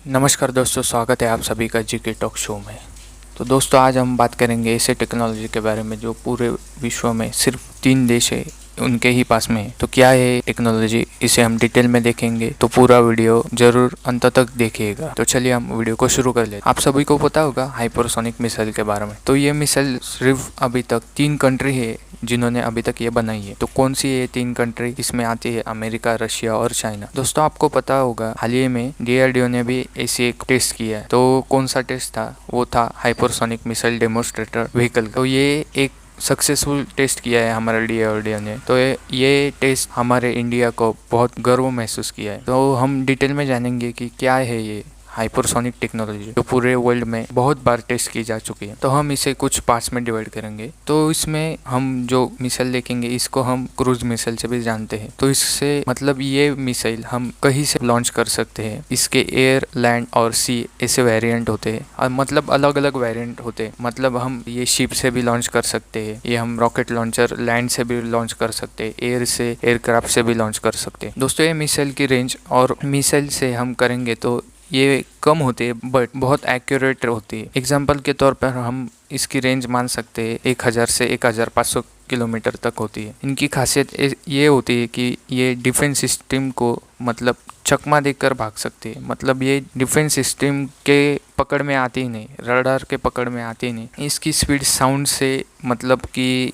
नमस्कार दोस्तों, स्वागत है आप सभी का जीके टॉक शो में। तो दोस्तों, आज हम बात करेंगे ऐसे टेक्नोलॉजी के बारे में जो पूरे विश्व में सिर्फ 3 देश है, उनके ही पास में है। तो क्या है टेक्नोलॉजी, इसे हम डिटेल में देखेंगे, तो पूरा वीडियो जरूर अंत तक देखिएगा। तो चलिए हम वीडियो को शुरू कर लेते हैं। आप सभी को पता होगा हाइपरसोनिक मिसाइल के बारे में। तो ये मिसाइल सिर्फ अभी तक 3 कंट्री है जिन्होंने अभी तक ये बनाई है। तो कौन सी ये 3 कंट्री? इसमें आती है अमेरिका, रशिया और चाइना। दोस्तों, आपको पता होगा हाल ही में DRDO ने भी ऐसी एक टेस्ट किया है। तो कौन सा टेस्ट था? वो था हाइपरसोनिक मिसाइल डेमोन्स्ट्रेटर व्हीकल। तो ये एक सक्सेसफुल टेस्ट किया है हमारा DRDO ने। तो ये टेस्ट हमारे इंडिया को बहुत गर्व महसूस किया है। तो हम डिटेल में जानेंगे कि क्या है ये हाइपरसोनिक टेक्नोलॉजी जो पूरे वर्ल्ड में बहुत बार टेस्ट की जा चुकी है। तो हम इसे कुछ पार्ट्स में डिवाइड करेंगे। तो इसमें हम जो मिसाइल देखेंगे इसको हम क्रूज मिसाइल से भी जानते हैं। तो इससे मतलब ये मिसाइल हम कहीं से लॉन्च कर सकते हैं। इसके एयर, लैंड और सी ऐसे वेरिएंट होते हैं, और मतलब अलग अलग वेरिएंट होते हैं। मतलब हम ये शिप से भी लॉन्च कर सकते हैं, ये हम रॉकेट लॉन्चर लैंड से भी लॉन्च कर सकते हैं, एयर से एयरक्राफ्ट से भी लॉन्च कर सकते हैं। दोस्तों, ये मिसाइल की रेंज और मिसाइल से हम करेंगे तो ये कम होती है बट बहुत एक्यूरेट होती है। एग्जाम्पल के तौर पर हम इसकी रेंज मान सकते हैं 1000 से 1500 किलोमीटर तक होती है। इनकी खासियत ये होती है कि ये डिफेंस सिस्टम को मतलब चकमा देकर भाग सकती है। मतलब ये डिफेंस सिस्टम के पकड़ में आती ही नहीं, रडार के पकड़ में आती ही नहीं। इसकी स्पीड साउंड से मतलब कि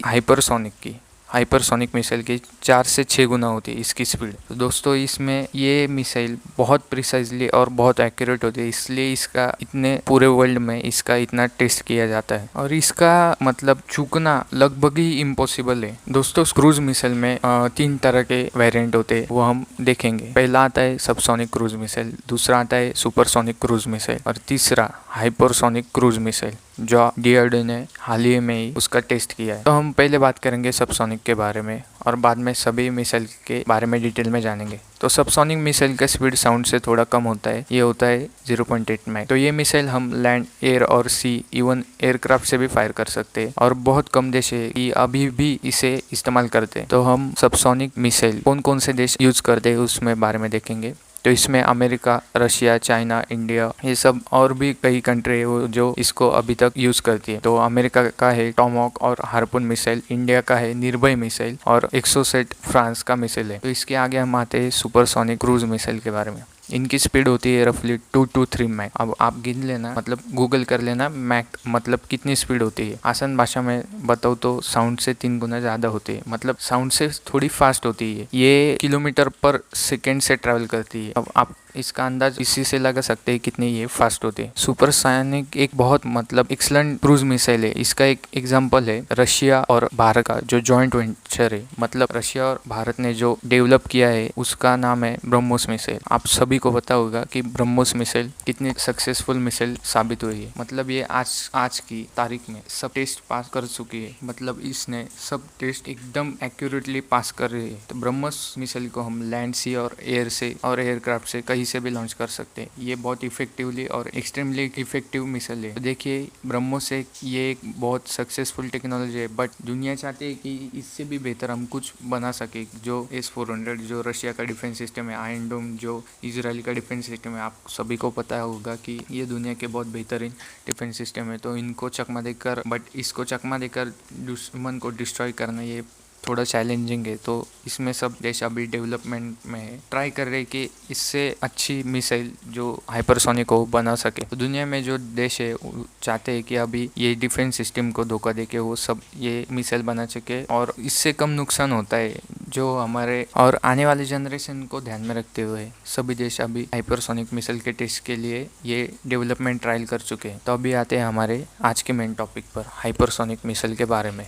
हाइपरसोनिक मिसाइल की 4 से 6 गुना होती है इसकी स्पीड। तो दोस्तों, इसमें ये मिसाइल बहुत प्रिसाइजली और बहुत एक्यूरेट होती है, इसलिए इसका इतने पूरे वर्ल्ड में इसका इतना टेस्ट किया जाता है और इसका मतलब चूकना लगभग ही इम्पॉसिबल है। दोस्तों, क्रूज मिसाइल में 3 तरह के वेरिएंट होते हैं, वो हम देखेंगे। पहला आता है सबसोनिक क्रूज मिसाइल, दूसरा आता है सुपरसोनिक क्रूज मिसाइल और तीसरा हाइपरसोनिक क्रूज मिसाइल जो DRDO ने हाल ही में ही उसका टेस्ट किया है। तो हम पहले बात करेंगे सबसोनिक के बारे में और बाद में सभी मिसाइल के बारे में डिटेल में जानेंगे। तो सबसोनिक मिसाइल का स्पीड साउंड से थोड़ा कम होता है, ये होता है 0.8 मैक। तो ये मिसाइल हम लैंड, एयर और सी इवन एयरक्राफ्ट से भी फायर कर सकते हैं और बहुत कम देश है कि अभी भी इसे इस्तेमाल करते हैं। तो हम सबसोनिक मिसाइल कौन कौन से देश यूज करते हैं उसमें बारे में देखेंगे। तो इसमें अमेरिका, रशिया, चाइना, इंडिया, ये सब और भी कई कंट्री है जो इसको अभी तक यूज करती है। तो अमेरिका का है टॉमहॉक और हार्पून मिसाइल, इंडिया का है निर्भय मिसाइल और एक्सोसेट फ्रांस का मिसाइल है। तो इसके आगे हम आते हैं सुपरसोनिक क्रूज मिसाइल के बारे में। इनकी स्पीड होती है रफली 2 to 3 मैक। अब आप गिन लेना, मतलब गूगल कर लेना मैक मतलब कितनी स्पीड होती है। आसान भाषा में बताऊँ तो साउंड से 3 गुना ज़्यादा होती है, मतलब साउंड से थोड़ी फास्ट होती है। ये किलोमीटर पर सेकेंड से ट्रैवल करती है। अब आप इसका अंदाज इसी से लगा सकते हैं कितनी ये फास्ट होते हैं। सुपरसोनिक एक बहुत मतलब एक्सलेंट क्रूज मिसाइल है। इसका एक एग्जांपल है रशिया और भारत का जो जॉइंट वेंचर है, मतलब रशिया और भारत ने जो डेवलप किया है उसका नाम है ब्रह्मोस मिसाइल। आप सभी को पता होगा कि ब्रह्मोस मिसाइल कितनी सक्सेसफुल मिसाइल साबित हुई है। मतलब ये आज की तारीख में सब टेस्ट पास कर चुकी है, मतलब इसने सब टेस्ट एकदम एक्यूरेटली पास कर रही है। तो ब्रह्मोस मिसाइल को हम लैंड, सी और एयर से और एयरक्राफ्ट से कहीं से भी लॉन्च कर सकते हैं। ये बहुत इफेक्टिवली और एक्सट्रीमली इफेक्टिव मिसाइल है। तो देखिए, ब्रह्मोस ये एक बहुत सक्सेसफुल टेक्नोलॉजी है, बट दुनिया चाहती है कि इससे भी बेहतर हम कुछ बना सके। जो S-400 जो रशिया का डिफेंस सिस्टम है, आयरन डोम जो इजराइल का डिफेंस सिस्टम है, आप सभी को पता होगा कि ये दुनिया के बहुत बेहतरीन डिफेंस सिस्टम है। तो इनको चकमा देकर इसको चकमा देकर दुश्मन को डिस्ट्रॉय करना ये थोड़ा चैलेंजिंग है। तो इसमें सब देश अभी डेवलपमेंट में है, ट्राई कर रहे हैं कि इससे अच्छी मिसाइल जो हाइपरसोनिक को बना सके। तो दुनिया में जो देश है चाहते हैं कि अभी ये डिफेंस सिस्टम को धोखा देके वो सब ये मिसाइल बना सके और इससे कम नुकसान होता है जो हमारे और आने वाले जनरेशन को ध्यान में रखते हुए सभी देश अभी हाइपरसोनिक मिसाइल के टेस्ट के लिए ये डेवलपमेंट ट्रायल कर चुके हैं। तो अभी आते हैं हमारे आज के मेन टॉपिक पर, हाइपरसोनिक मिसाइल के बारे में।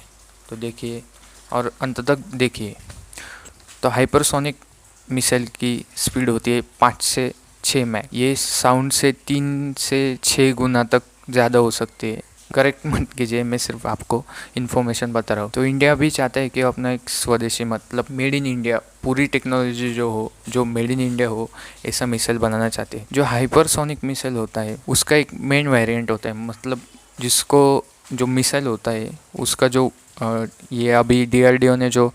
तो देखिए और अंत तक देखिए। तो हाइपरसोनिक मिसाइल की स्पीड होती है 5 से 6 मैक। ये साउंड से 3 से 6 गुना तक ज़्यादा हो सकती है। करेक्ट मत कीजिए, मैं सिर्फ आपको इन्फॉर्मेशन बता रहा हूँ। तो इंडिया भी चाहता है कि अपना एक स्वदेशी मतलब मेड इन इंडिया पूरी टेक्नोलॉजी जो मेड इन इंडिया हो ऐसा मिसाइल बनाना चाहते हैं। जो हाइपरसोनिक मिसाइल होता है उसका एक मेन वेरिएंट होता है, मतलब जिसको जो मिसाइल होता है उसका जो ये अभी DRDO ने जो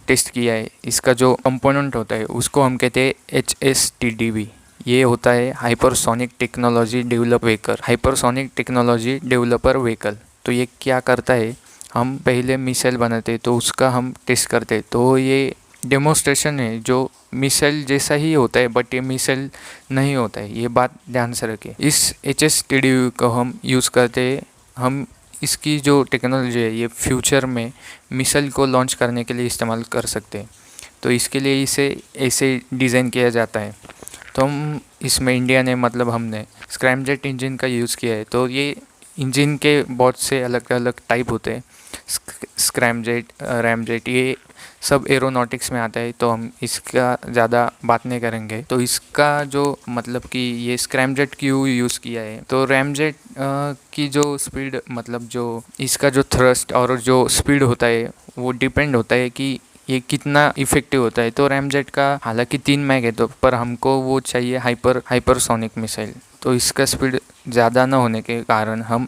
टेस्ट किया है इसका जो कंपोनेंट होता है उसको हम कहते हैं HSTDV। ये होता है हाइपरसोनिक टेक्नोलॉजी डेवलपर व्हीकल। तो ये क्या करता है, हम पहले मिसाइल बनाते तो उसका हम टेस्ट करते, तो ये डेमोस्ट्रेशन है जो मिसाइल जैसा ही होता है, बट ये मिसाइल नहीं होता है, ये बात ध्यान से रखें। इस HSTDV को हम यूज़ करते हैं, हम इसकी जो टेक्नोलॉजी है ये फ्यूचर में मिसाइल को लॉन्च करने के लिए इस्तेमाल कर सकते हैं। तो इसके लिए इसे ऐसे डिज़ाइन किया जाता है। तो हम इसमें इंडिया ने मतलब हमने स्क्रैमजेट इंजन का यूज़ किया है। तो ये इंजन के बहुत से अलग अलग टाइप होते हैं, स्क्रैमजेट, रैमजेट, ये सब एरोनॉटिक्स में आता है, तो हम इसका ज़्यादा बात नहीं करेंगे। तो इसका जो मतलब कि ये स्क्रैमजेट क्यों यूज़ किया है, तो रैमजेट की जो स्पीड मतलब जो इसका जो थ्रस्ट और जो स्पीड होता है वो डिपेंड होता है कि ये कितना इफ़ेक्टिव होता है। तो रैमजेट का हालांकि 3 मैग है, तो पर हमको वो चाहिए हाइपरसोनिक मिसाइल। तो इसका स्पीड ज़्यादा ना होने के कारण हम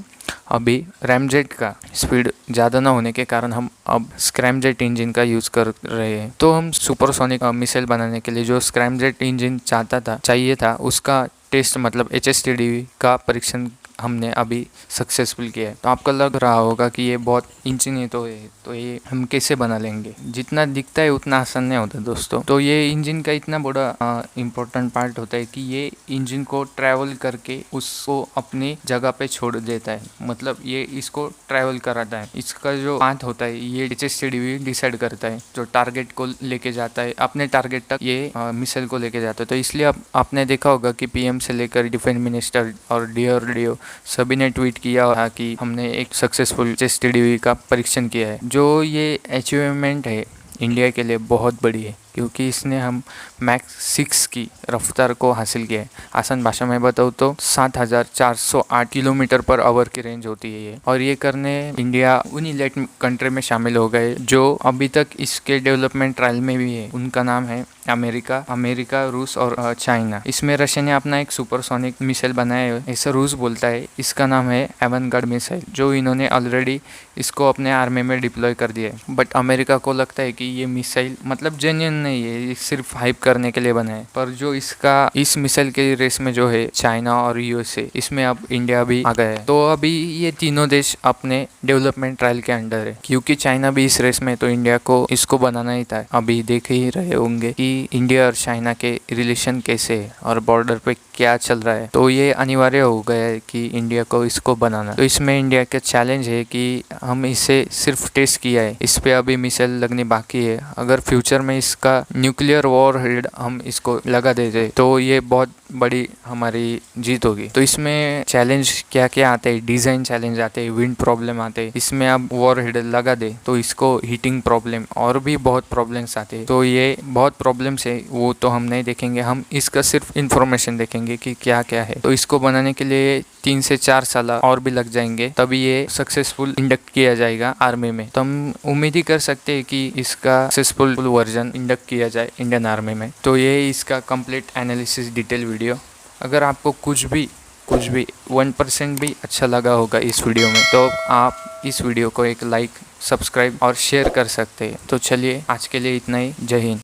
अभी रैमजेट का स्पीड ज़्यादा ना होने के कारण हम अब स्क्रैमजेट इंजन का यूज़ कर रहे हैं। तो हम सुपरसोनिक मिसाइल बनाने के लिए जो स्क्रैमजेट इंजन चाहिए था उसका टेस्ट मतलब HSTDV का परीक्षण हमने अभी सक्सेसफुल किया है। तो आपको लग रहा होगा कि ये बहुत इंजन तो है, तो ये हम कैसे बना लेंगे। जितना दिखता है उतना आसान नहीं होता दोस्तों। तो ये इंजन का इतना बड़ा इम्पोर्टेंट पार्ट होता है कि ये इंजन को ट्रैवल करके उसको अपनी जगह पे छोड़ देता है, मतलब ये इसको ट्रैवल कराता है। इसका जो पाथ होता है ये HSTDV डिसाइड करता है, जो टारगेट को लेके जाता है, अपने टारगेट तक ये मिसाइल को लेके जाता है। तो इसलिए अब आपने देखा होगा कि PM से लेकर डिफेंस मिनिस्टर और DRDO सभी ने ट्वीट किया था कि हमने एक सक्सेसफुल HSTDV का परीक्षण किया है। जो ये अचीवमेंट है इंडिया के लिए बहुत बड़ी है, क्योंकि इसने हम मैक 6 की रफ्तार को हासिल किया है। आसान भाषा में बताऊँ तो 7408 किलोमीटर पर आवर की रेंज होती है ये। और ये करने इंडिया उन इलेट कंट्री में शामिल हो गए जो अभी तक इसके डेवलपमेंट ट्रायल में भी है। उनका नाम है अमेरिका, रूस और चाइना। इसमें रशिया ने अपना एक सुपरसोनिक मिसाइल बनाया है, ऐसा रूस बोलता है। इसका नाम है एवनगार्ड मिसाइल, जो इन्होंने ऑलरेडी इसको अपने आर्मी में डिप्लॉय कर दिया है। बट अमेरिका को लगता है कि ये मिसाइल मतलब जेन्युइन नहीं है, ये सिर्फ हाइप करने के लिए बना है। पर जो इस मिसाइल के रेस में जो है चाइना और USA, इसमें अब इंडिया भी आ गया है। तो अभी ये तीनों देश अपने डेवलपमेंट ट्रायल के अंडर है, क्योंकि चाइना भी इस रेस में, तो इंडिया को इसको बनाना ही था। अभी देख ही रहे होंगे कि इंडिया और चाइना के रिलेशन कैसे है और बॉर्डर पे क्या चल रहा है। तो ये अनिवार्य हो गया है कि इंडिया को इसको बनाना। तो इसमें इंडिया का चैलेंज है कि हम इसे सिर्फ टेस्ट किया है, इस पे अभी मिसाइल लगनी बाकी है। अगर फ्यूचर में इसका न्यूक्लियर वॉरहेड हम इसको लगा देते तो ये बहुत बड़ी हमारी जीत होगी। तो इसमें चैलेंज क्या क्या आते हैं, डिज़ाइन चैलेंज आते हैं, विंड प्रॉब्लम आते हैं। इसमें अब वॉरहेड लगा दे तो इसको हीटिंग प्रॉब्लम और भी बहुत प्रॉब्लम्स आते हैं। तो ये बहुत प्रॉब्लम्स है, वो तो हम नहीं देखेंगे, हम इसका सिर्फ इंफॉर्मेशन देखेंगे कि क्या क्या है। तो इसको बनाने के लिए 3 से 4 साल और भी लग जाएंगे, तभी ये सक्सेसफुल इंडक्ट किया जाएगा आर्मी में। तो हम उम्मीद ही कर सकते हैं कि इसका सक्सेसफुल वर्जन इंडक्ट किया जाए इंडियन आर्मी में। तो ये इसका कंप्लीट एनालिसिस डिटेल वीडियो। अगर आपको कुछ भी 1% भी अच्छा लगा होगा इस वीडियो में, तो आप इस वीडियो को एक लाइक, सब्सक्राइब और शेयर कर सकते हैं। तो चलिए आज के लिए इतना ही। जय हिंद।